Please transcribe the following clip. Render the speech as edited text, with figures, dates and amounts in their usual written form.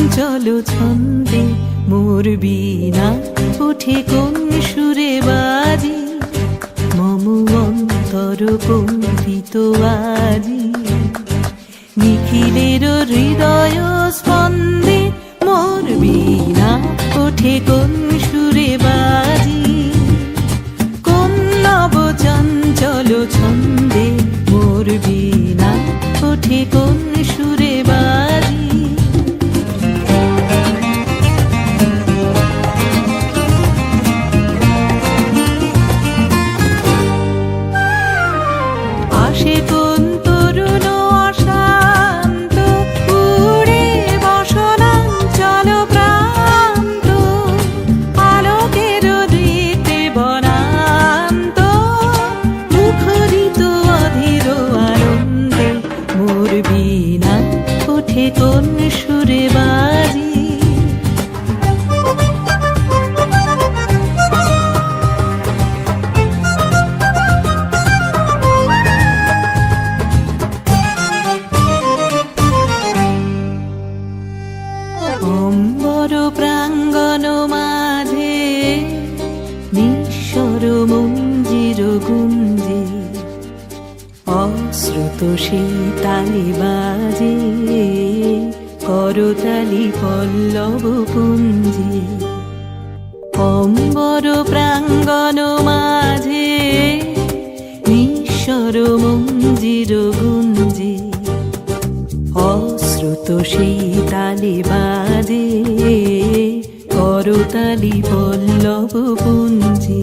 চঞ্চল ছন্দে মোর বীণা ওঠে কোন সুরে বাজি, মম অন্তর কম্পিত আজি। নিখিলের হৃদয় স্পন্দে মোর বীণা ওঠে কোন সুরে বাজি, কোন নব চঞ্চল ছন্দে মোর বীণা ওঠে কোন সুরে বাজি। আসে কোন তরুণ অশান্ত উড়ে বসনাঞ্চল প্রান্ত, আলোকের দীপ্তে বনান্ত মুখরিত অধীর আনন্দে মোর বীণা ওঠে কোন সুরে বাজি। অম্বর প্রাঙ্গণ মাঝে নিঃস্বর মঞ্জির গুঞ্জে, অশ্রুত সেই তালি বাজে করতালি পল্লব পুঞ্জে। অম্বর প্রাঙ্গণ মাঝে নিঃস্বর মঞ্জির গুঞ্জে, অশ্রুত সেই তালি বাজে করতালি পল্লব পুঞ্জে।